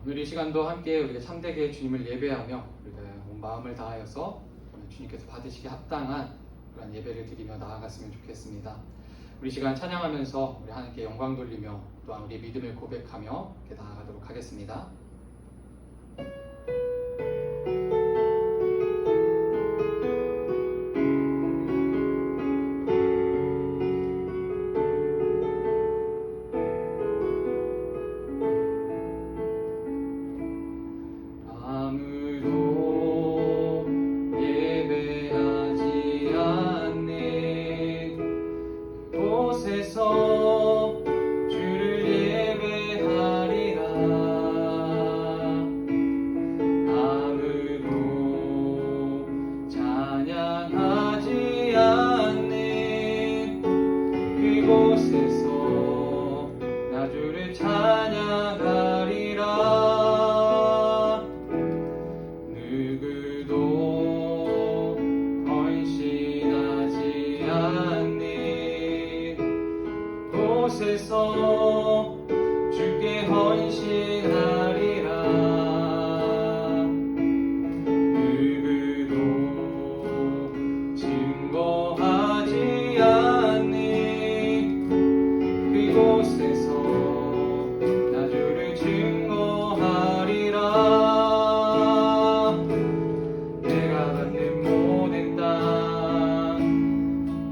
오늘 이 시간도 함께 우리가 참되게 주님을 예배하며 우리가 온 마음을 다하여서 주님께서 받으시기 합당한 그런 예배를 드리며 나아갔으면 좋겠습니다. 우리 시간 찬양하면서 우리 하나님께 영광 돌리며 또한 우리의 믿음을 고백하며 이렇게 나아가도록 하겠습니다. 그곳에서 나 주를 찬양하리라. 누구도 헌신하지 않는 곳에서 주께 헌신하리라. 누구도 증거하지 않는 그곳에서 나 주를 증거하리라. 내가 받는 모든 땅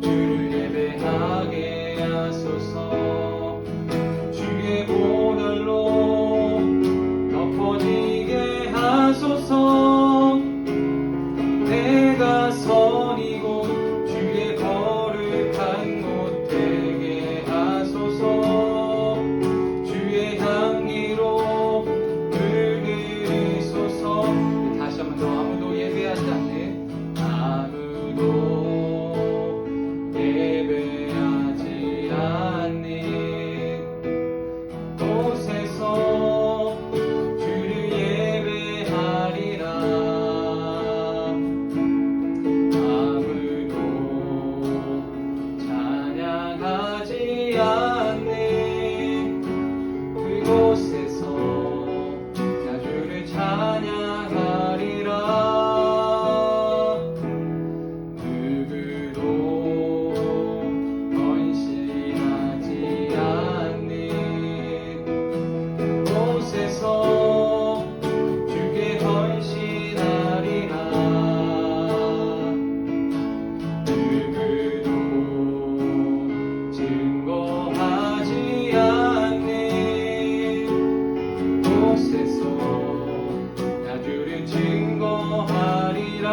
주를 예배하게 하소서. 주의 보혈로 덮어지게 하소서. 내가 선이고 주의 거룩한 곳 되게 하소서. 주의 향기로 물들이소서. 다시 한번 더. 아무도 예배하지 않는 곳에서 주를 예배하리라. 아무도 찬양하지 않는 그곳에서 나 주를 찬양하리라. 누구도 헌신하지 않는 곳에서 주께 헌신하리라. 누구도 증거하지 않는 곳에서 나 주를 증거하리라.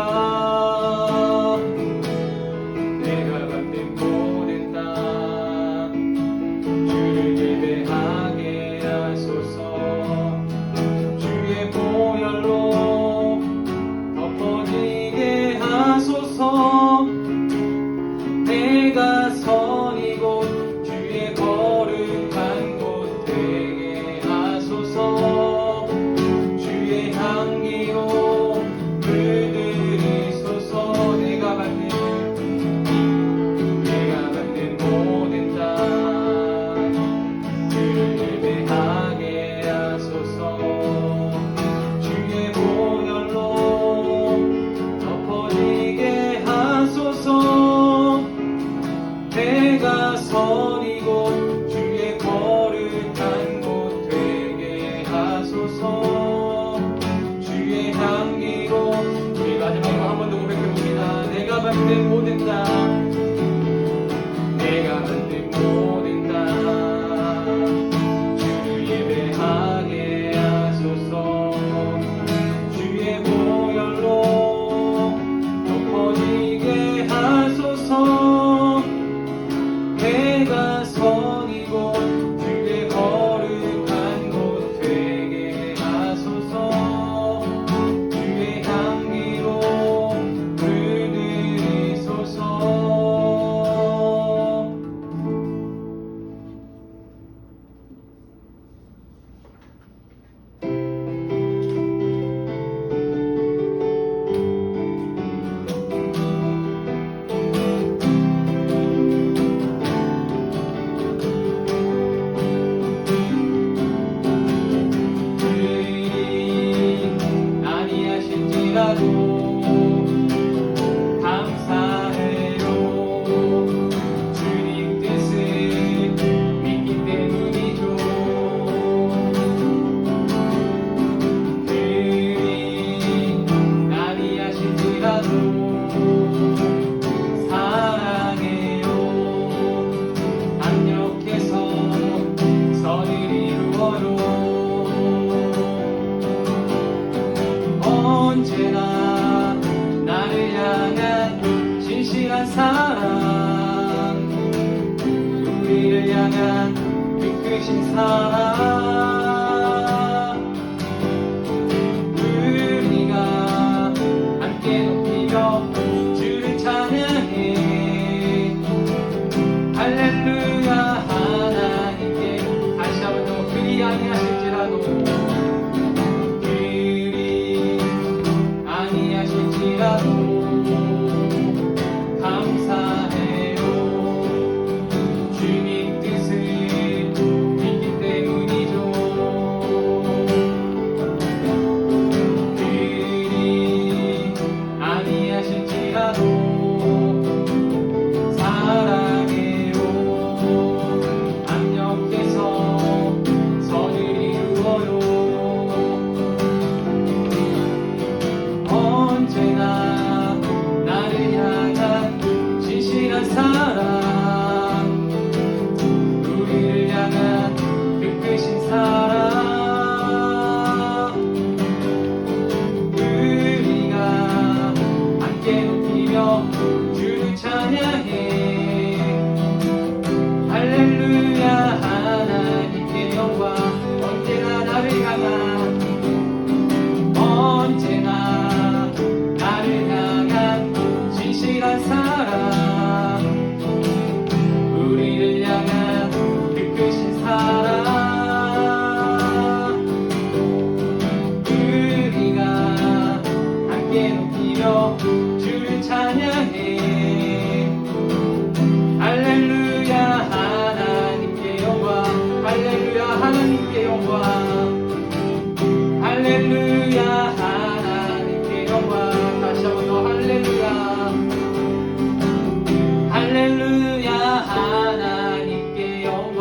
내가 받는 모든 땅 주를 예배하게 하소서. 주의 보혈로 덮어지게 하소서. 내가 선이고 주의 거룩한 곳 되게 하소서. 주의 향기로 물들이소서. 내가 받는 모든 땅 주를 예배하게 하소서. 주의 보혈로 덮어지게 진실한 사랑, 우리를 향한 그 크신 사랑, 우리가 함께 높이며 주를 찬양해. 할렐루야. 하나님께 다시 한번 더 그리 아니하실지라도, 그리 아니하실지라도 감사해요. 주님 뜻을 믿기 때문이죠. 그리 아니하실지라도 사랑해요. 압력해서 선을 이루어요. 언제나 나를 향한 진실한 사랑, 우리를 향한 그 크신 사랑, 우리가 함께 높이며 주를 찬양해. 할렐루야. 하나님께 영광. 언제나 나를 향한, 언제나 나를 향한 진실한 사랑, 우리를 향한 그 크신 사랑, 우리가 함께 높이며 주를 찬양해. 할렐루야. 하나님께 영광. 할렐루야. 하나님께 영광. 할렐루야. 하나님께 영광. 다시 한번 더 할렐루야. 할렐루야. 하나님께 영광.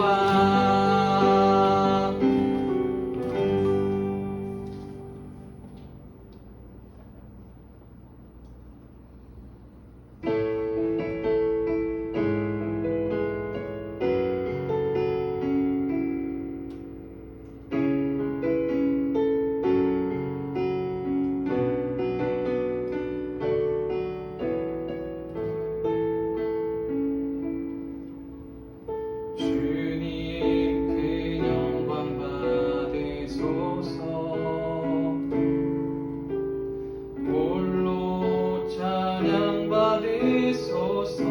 주님 그 영광 받으소서. 홀로 찬양 받으소서.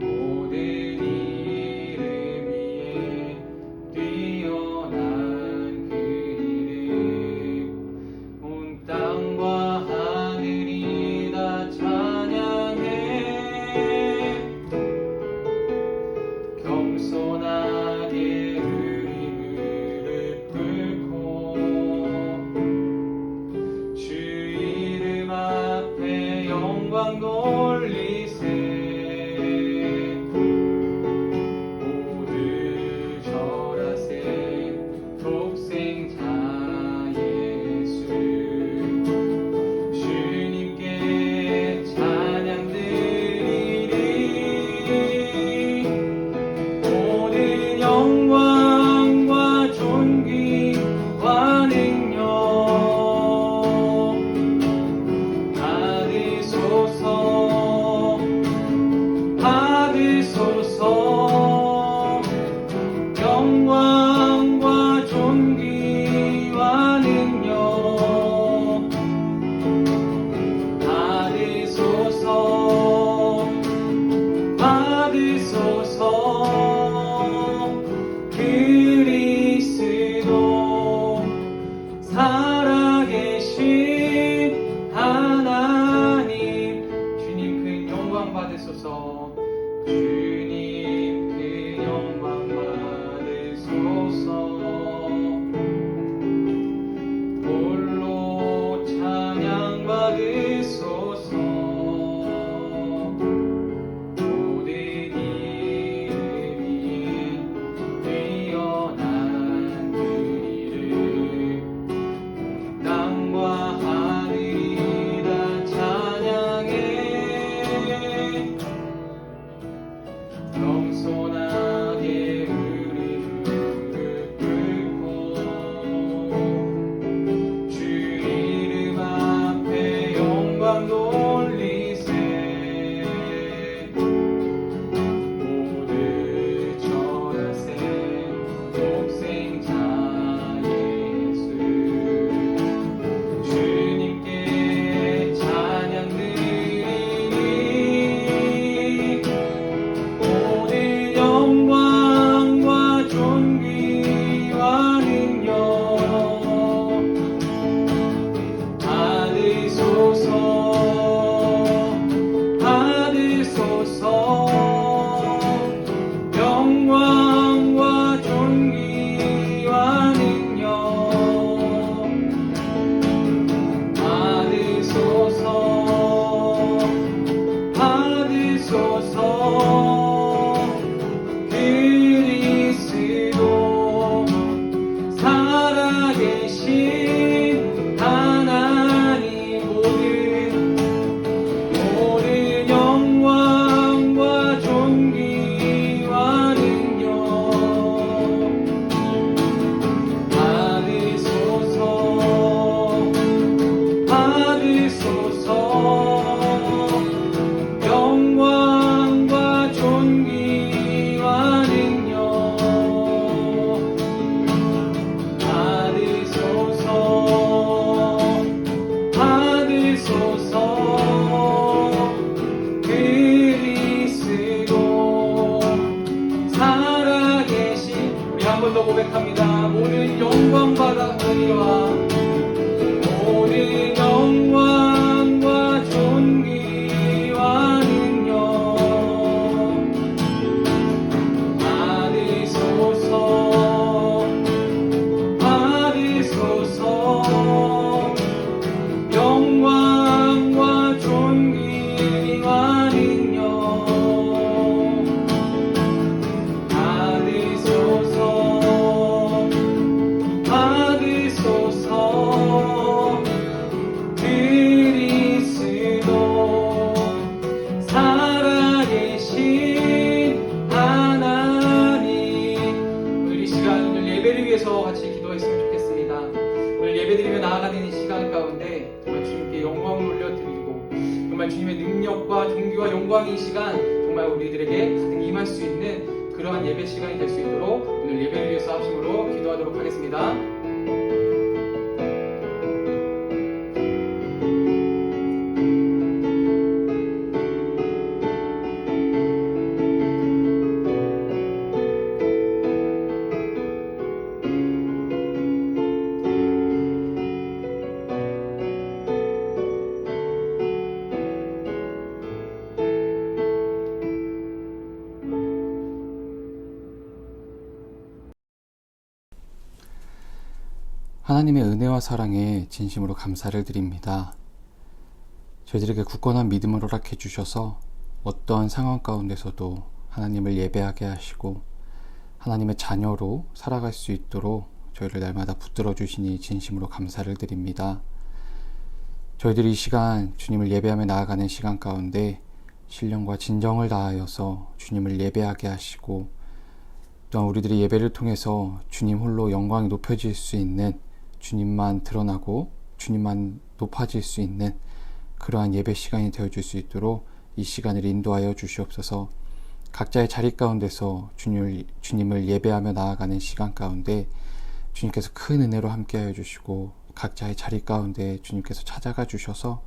모든 이름 위에 뛰어난 그 이름, 온 땅과 하늘이 다 찬양해. 겸손하게 우리 무릎 꿇고 주 이름 앞에 영광 돌리세. 모두 절하세. 독생자 예수, 주님께 찬양 드리리. 모든 영광과 존귀와 능력 받으소서. 받으소서. 영광과 존귀와 능력 받으소서. 받으소서. 그리스도 살아계신 하나님, 주님 그 영광 받으소서. 주님 그 영광 받으소서. 홀로 찬양 받으소서. 모든 이름 위에 뛰어난 그 이름, 땅과 하늘이 다 찬양해. 겸손하게 우리 무릎 꿇고 주 이름 앞에 영광 돌리세. 영광과 존귀와 능력 받으소서 그리스도 살아계신 우리 한 번 더 고백합니다. 모든 영광 받아오리와 모든 영광과 존귀와 능력 받으소서 영광과 존귀와 능력 받으소서 그리스도 살아계신 하나님. 오늘 이 시간 오늘 예배를 위해서 같이 기도했으면 좋겠습니다. 오늘 예배드리며 나아가는 이 시간 가운데 정말 주님께 영광을 올려드리고 정말 주님의 능력과 존귀와 영광이 이 시간 정말 우리들에게 가득 임할 수 있는 그러한 예배 시간이 될 수 있도록 오늘 예배를 위해서 합심으로 기도하도록 하겠습니다. 하나님의 은혜와 사랑에 진심으로 감사를 드립니다. 저희들에게 굳건한 믿음을 허락해 주셔서 어떠한 상황 가운데서도 하나님을 예배하게 하시고 하나님의 자녀로 살아갈 수 있도록 저희를 날마다 붙들어 주시니 진심으로 감사를 드립니다. 저희들이 이 시간 주님을 예배하며 나아가는 시간 가운데 신령과 진정을 다하여서 주님을 예배하게 하시고 또한 우리들이 예배를 통해서 주님 홀로 영광이 높여질 수 있는, 주님만 드러나고 주님만 높아질 수 있는 그러한 예배 시간이 되어줄 수 있도록 이 시간을 인도하여 주시옵소서. 각자의 자리 가운데서 주님을 예배하며 나아가는 시간 가운데 주님께서 큰 은혜로 함께하여 주시고 각자의 자리 가운데 주님께서 찾아가 주셔서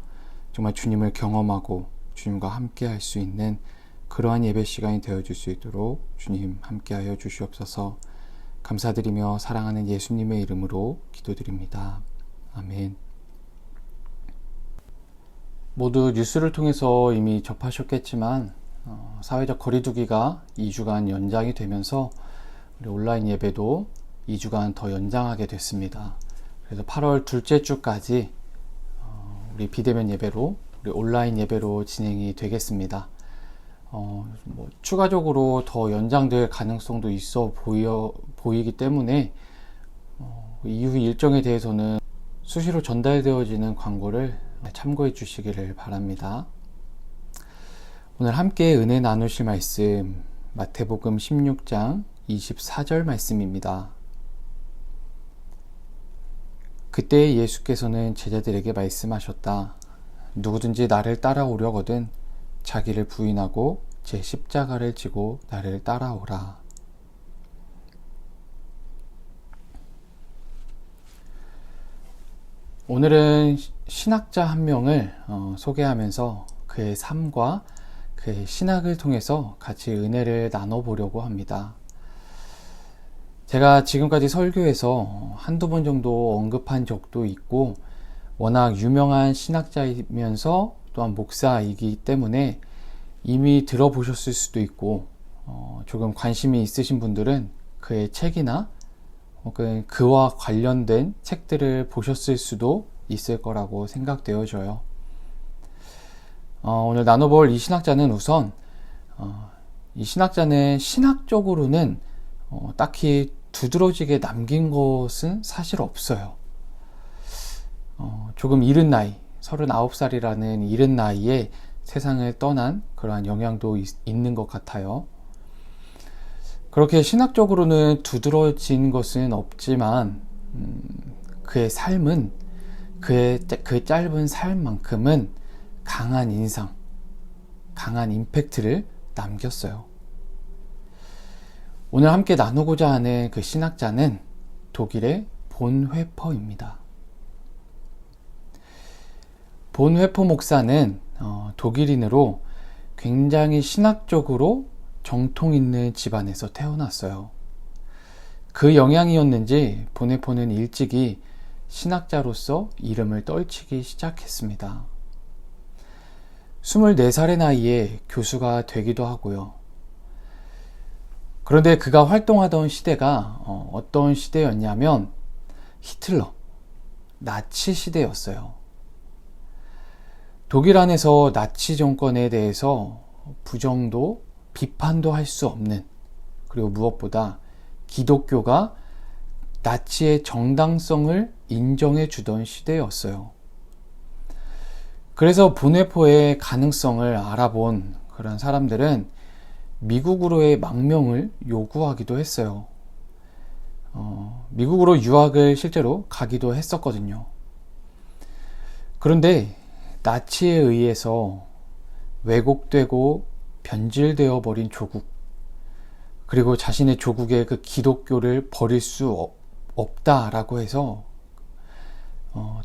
정말 주님을 경험하고 주님과 함께할 수 있는 그러한 예배 시간이 되어줄 수 있도록 주님 함께하여 주시옵소서. 감사드리며 사랑하는 예수님의 이름으로 기도드립니다. 아멘. 모두 뉴스를 통해서 이미 접하셨겠지만 사회적 거리두기가 2주간 연장이 되면서 우리 온라인 예배도 2주간 더 연장하게 됐습니다. 그래서 8월 둘째 주까지 우리 비대면 예배로, 우리 온라인 예배로 진행이 되겠습니다. 추가적으로 더 연장될 가능성도 있어 보이기 때문에 이후 일정에 대해서는 수시로 전달되어지는 광고를 참고해 주시기를 바랍니다. 오늘 함께 은혜 나누실 말씀 마태복음 16장 24절 말씀입니다. 그때 예수께서는 제자들에게 말씀하셨다. 누구든지 나를 따라오려거든 자기를 부인하고 제 십자가를 지고 나를 따라오라. 오늘은 신학자 한 명을 소개하면서 그의 삶과 그의 신학을 통해서 같이 은혜를 나눠보려고 합니다. 제가 지금까지 설교에서 한두 번 정도 언급한 적도 있고 워낙 유명한 신학자이면서 또한 목사이기 때문에 이미 들어보셨을 수도 있고 조금 관심이 있으신 분들은 그의 책이나 혹은 그와 관련된 책들을 보셨을 수도 있을 거라고 생각되어져요. 오늘 나눠볼 이 신학자는 우선 이 신학자는 신학적으로는 딱히 두드러지게 남긴 것은 사실 없어요. 조금 이른 나이, 39살이라는 이른 나이에 세상을 떠난 그러한 영향도 있는 것 같아요. 그렇게 신학적으로는 두드러진 것은 없지만 그의 삶은 그 짧은 삶만큼은 강한 인상, 강한 임팩트를 남겼어요. 오늘 함께 나누고자 하는 그 신학자는 독일의 본회퍼입니다. 본회퍼 목사는 독일인으로 굉장히 신학적으로 정통 있는 집안에서 태어났어요. 그 영향이었는지 본회퍼는 일찍이 신학자로서 이름을 떨치기 시작했습니다. 24살의 나이에 교수가 되기도 하고요. 그런데 그가 활동하던 시대가 어떤 시대였냐면 히틀러, 나치 시대였어요. 독일 안에서 나치 정권에 대해서 부정도 비판도 할 수 없는, 그리고 무엇보다 기독교가 나치의 정당성을 인정해 주던 시대였어요. 그래서 본회포의 가능성을 알아본 그런 사람들은 미국으로의 망명을 요구하기도 했어요. 미국으로 유학을 실제로 가기도 했었거든요. 그런데 나치에 의해서 왜곡되고 변질되어 버린 조국, 그리고 자신의 조국의 그 기독교를 버릴 수 없다라고 해서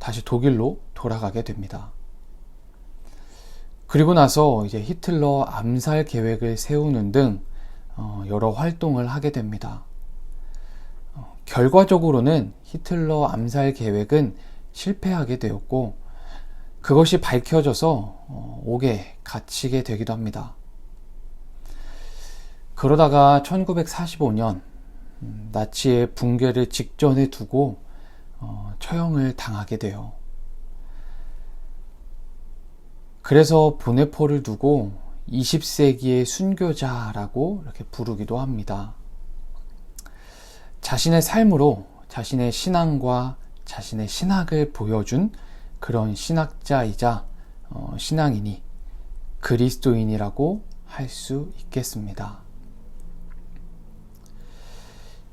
다시 독일로 돌아가게 됩니다. 그리고 나서 이제 히틀러 암살 계획을 세우는 등 여러 활동을 하게 됩니다. 결과적으로는 히틀러 암살 계획은 실패하게 되었고, 그것이 밝혀져서 옥에 갇히게 되기도 합니다. 그러다가 1945년 나치의 붕괴를 직전에 두고 처형을 당하게 돼요. 그래서 본회포를 두고 20세기의 순교자라고 이렇게 부르기도 합니다. 자신의 삶으로 자신의 신앙과 자신의 신학을 보여준 그런 신학자이자 신앙인이 그리스도인이라고 할 수 있겠습니다.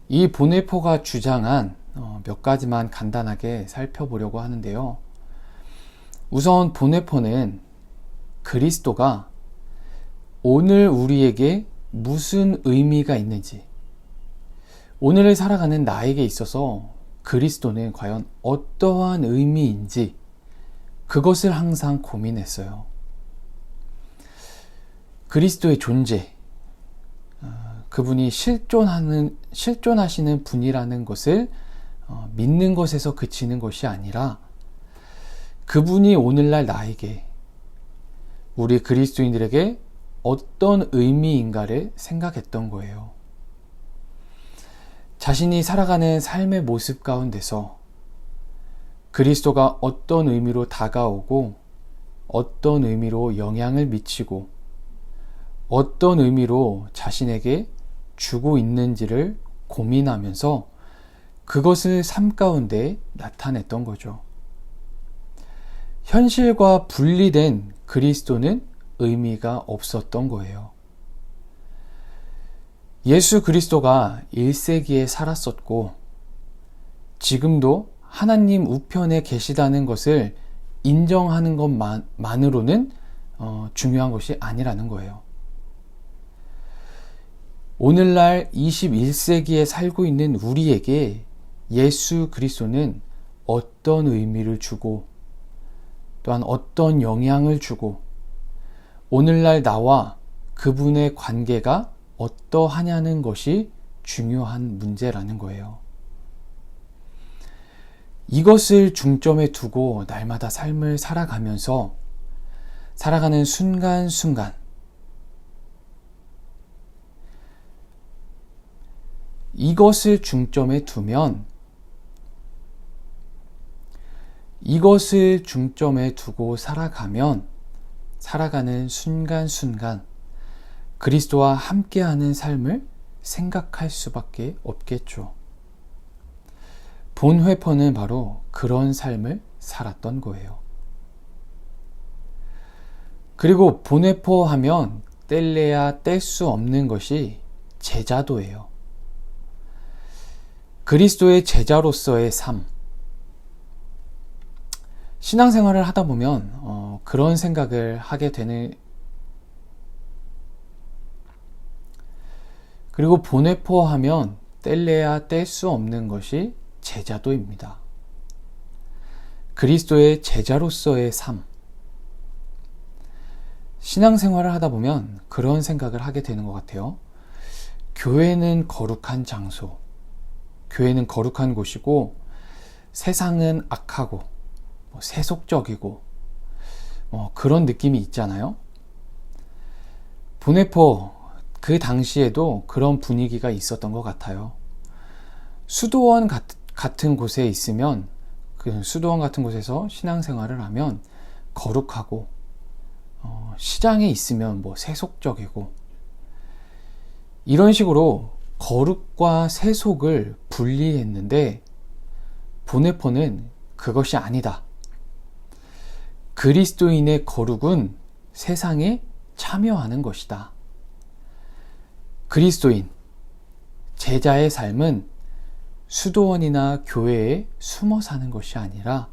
이 본회포가 주장한 몇 가지만 간단하게 살펴보려고 하는데요. 우선 본회포는 그리스도가 오늘 우리에게 무슨 의미가 있는지, 오늘을 살아가는 나에게 있어서 그리스도는 과연 어떠한 의미인지, 그것을 항상 고민했어요. 그리스도의 존재, 그분이 실존하시는 분이라는 것을 믿는 것에서 그치는 것이 아니라 그분이 오늘날 나에게, 우리 그리스도인들에게 어떤 의미인가를 생각했던 거예요. 자신이 살아가는 삶의 모습 가운데서 그리스도가 어떤 의미로 다가오고 어떤 의미로 영향을 미치고 어떤 의미로 자신에게 주고 있는지를 고민하면서 그것을 삶 가운데 나타냈던 거죠. 현실과 분리된 그리스도는 의미가 없었던 거예요. 예수 그리스도가 1세기에 살았었고 지금도 하나님 우편에 계시다는 것을 인정하는 것만으로는 중요한 것이 아니라는 거예요. 오늘날 21세기에 살고 있는 우리에게 예수 그리스도는 어떤 의미를 주고 또한 어떤 영향을 주고 오늘날 나와 그분의 관계가 어떠하냐는 것이 중요한 문제라는 거예요. 이것을 중점에 두고 날마다 삶을 살아가면서 살아가는 순간순간 이것을 중점에 두고 살아가면 살아가는 순간순간 그리스도와 함께하는 삶을 생각할 수밖에 없겠죠. 본회퍼는 바로 그런 삶을 살았던 거예요. 그리고 본회퍼 하면 뗄래야 뗄 수 없는 것이 제자도예요. 그리스도의 제자로서의 삶. 신앙생활을 하다 보면 그런 생각을 하게 되는, 그리고 보네포 하면 뗄래야 뗄 수 없는 것이 제자도입니다. 그리스도의 제자로서의 삶. 신앙생활을 하다 보면 그런 생각을 하게 되는 것 같아요. 교회는 거룩한 장소, 교회는 거룩한 곳이고 세상은 악하고 세속적이고 그런 느낌이 있잖아요. 보네포 그 당시에도 그런 분위기가 있었던 것 같아요. 수도원 같은 곳에 있으면, 그 수도원 같은 곳에서 신앙생활을 하면 거룩하고, 시장에 있으면 세속적이고, 이런 식으로 거룩과 세속을 분리했는데 보네포는 그것이 아니다. 그리스도인의 거룩은 세상에 참여하는 것이다. 그리스도인, 제자의 삶은 수도원이나 교회에 숨어 사는 것이 아니라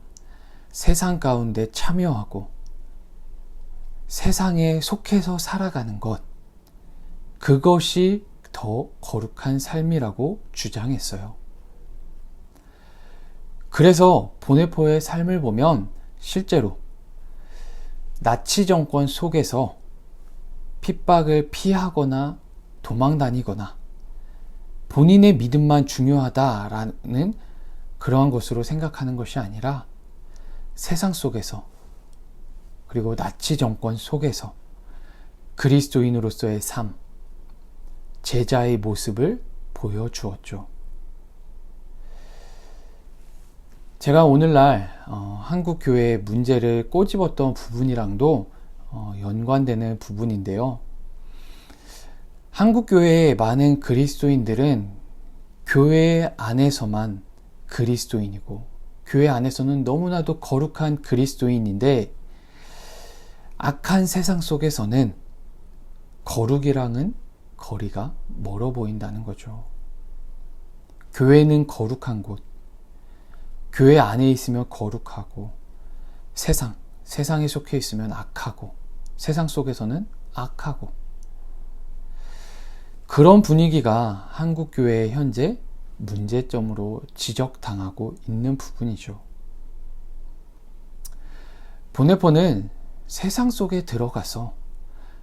세상 가운데 참여하고 세상에 속해서 살아가는 것, 그것이 더 거룩한 삶이라고 주장했어요. 그래서 보네포의 삶을 보면 실제로 나치 정권 속에서 핍박을 피하거나 도망 다니거나 본인의 믿음만 중요하다라는 그러한 것으로 생각하는 것이 아니라 세상 속에서, 그리고 나치 정권 속에서 그리스도인으로서의 삶, 제자의 모습을 보여주었죠. 제가 오늘날 한국 교회의 문제를 꼬집었던 부분이랑도 연관되는 부분인데요. 한국 교회의 많은 그리스도인들은 교회 안에서만 그리스도인이고 교회 안에서는 너무나도 거룩한 그리스도인인데 악한 세상 속에서는 거룩이랑은 거리가 멀어 보인다는 거죠. 교회는 거룩한 곳, 교회 안에 있으면 거룩하고 세상에 속해 있으면 악하고 세상 속에서는 악하고, 그런 분위기가 한국 교회의 현재 문제점으로 지적당하고 있는 부분이죠. 보네포는 세상 속에 들어가서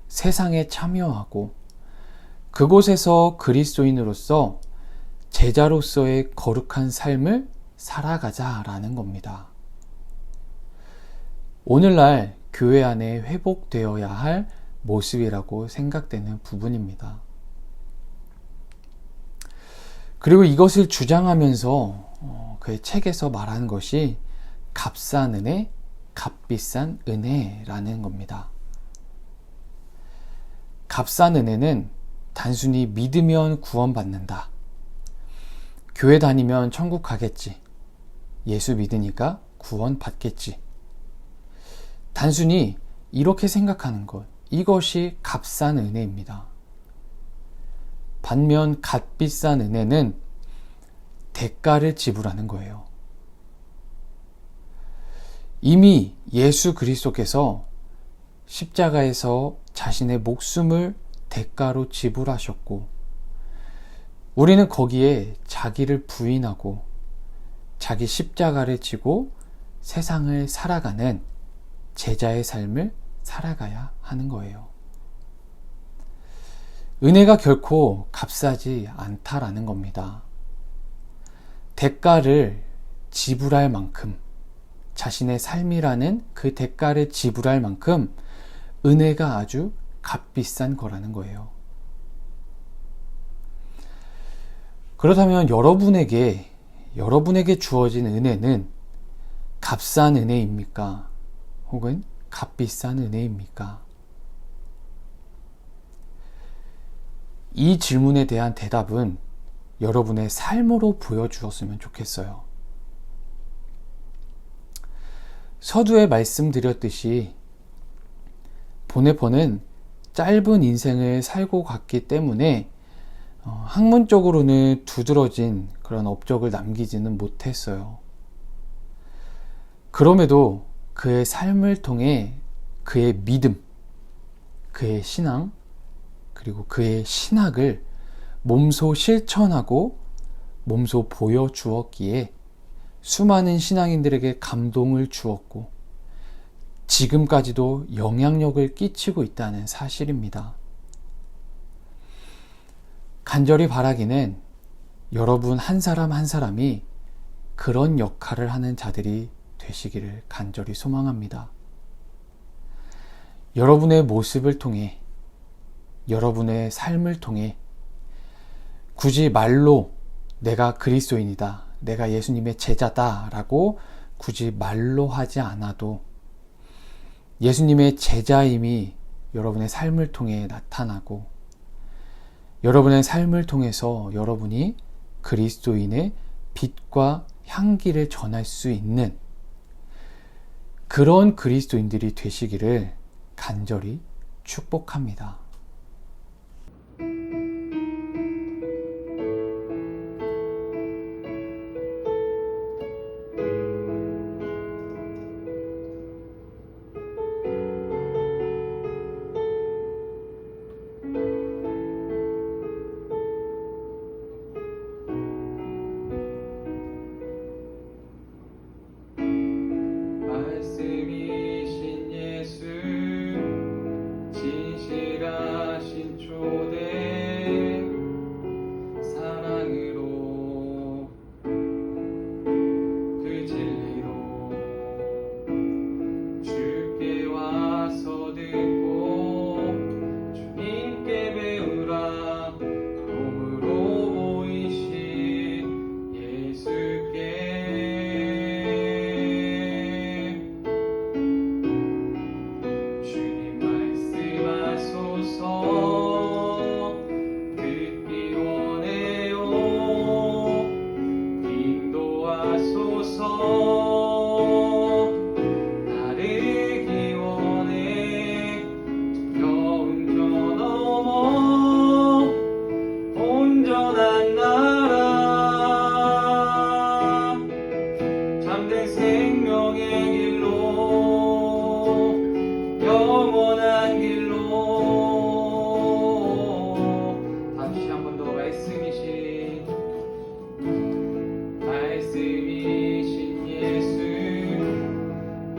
세상에 참여하고 그곳에서 그리스도인으로서 제자로서의 거룩한 삶을 살아가자라는 겁니다. 오늘날 교회 안에 회복되어야 할 모습이라고 생각되는 부분입니다. 그리고 이것을 주장하면서 그의 책에서 말하는 것이 값싼 은혜, 값비싼 은혜라는 겁니다. 값싼 은혜는 단순히 믿으면 구원받는다. 교회 다니면 천국 가겠지. 예수 믿으니까 구원받겠지. 단순히 이렇게 생각하는 것, 이것이 값싼 은혜입니다. 반면 값비싼 은혜는 대가를 지불하는 거예요. 이미 예수 그리스도께서 십자가에서 자신의 목숨을 대가로 지불하셨고 우리는 거기에 자기를 부인하고 자기 십자가를 지고 세상을 살아가는 제자의 삶을 살아가야 하는 거예요. 은혜가 결코 값싸지 않다라는 겁니다. 대가를 지불할 만큼, 자신의 삶이라는 그 대가를 지불할 만큼 은혜가 아주 값비싼 거라는 거예요. 그렇다면 여러분에게 주어진 은혜는 값싼 은혜입니까? 혹은 값비싼 은혜입니까? 이 질문에 대한 대답은 여러분의 삶으로 보여주었으면 좋겠어요. 서두에 말씀드렸듯이 보네포는 짧은 인생을 살고 갔기 때문에 학문적으로는 두드러진 그런 업적을 남기지는 못했어요. 그럼에도 그의 삶을 통해 그의 믿음, 그의 신앙, 그리고 그의 신학을 몸소 실천하고 몸소 보여주었기에 수많은 신앙인들에게 감동을 주었고 지금까지도 영향력을 끼치고 있다는 사실입니다. 간절히 바라기는 여러분 한 사람 한 사람이 그런 역할을 하는 자들이 되시기를 간절히 소망합니다. 여러분의 모습을 통해, 여러분의 삶을 통해 굳이 말로 내가 그리스도인이다, 내가 예수님의 제자다 라고 굳이 말로 하지 않아도 예수님의 제자임이 여러분의 삶을 통해 나타나고 여러분의 삶을 통해서 여러분이 그리스도인의 빛과 향기를 전할 수 있는 그런 그리스도인들이 되시기를 간절히 축복합니다. 말씀이신 예수 진실하신 초대 사랑으로 그 진리로 주께 와서 듣고 주님께 배우라 몸으로 보이신 예수께 듣기 원해요. 인도하소서. 따르기 원해. 두려움 저넘어 온전한 나라 잠든 생명의 길로 영원한 길로 다시 한 번 더 말씀이신 예수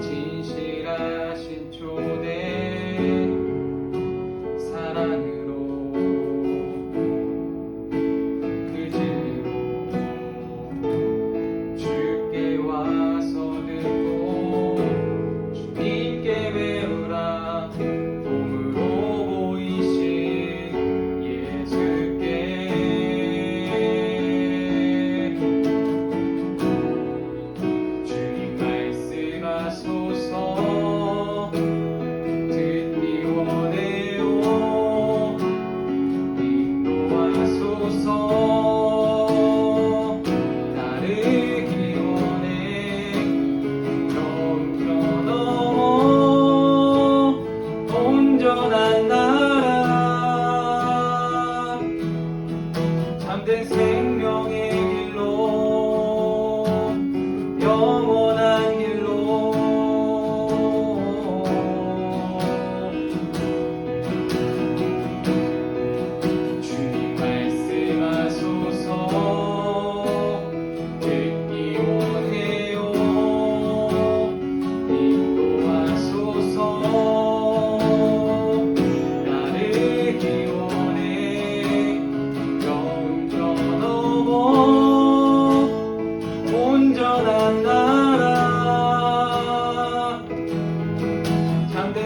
진실하신 초대 사랑으로 그 진리로 주께 와서 듣고 주님께 배우라 몸으로 보이신 예수께 주님 말씀하소서. 듣기 원해요. 인도하소서. 따르기 원해. 두려움 저넘어 온전한 나라 잠든 생명의 길로 영원한 길로 주님 말씀하소서. 듣기 원해요. 인도하소서. 따르기 원해. 두려움 저넘어 온전한 나라 잠든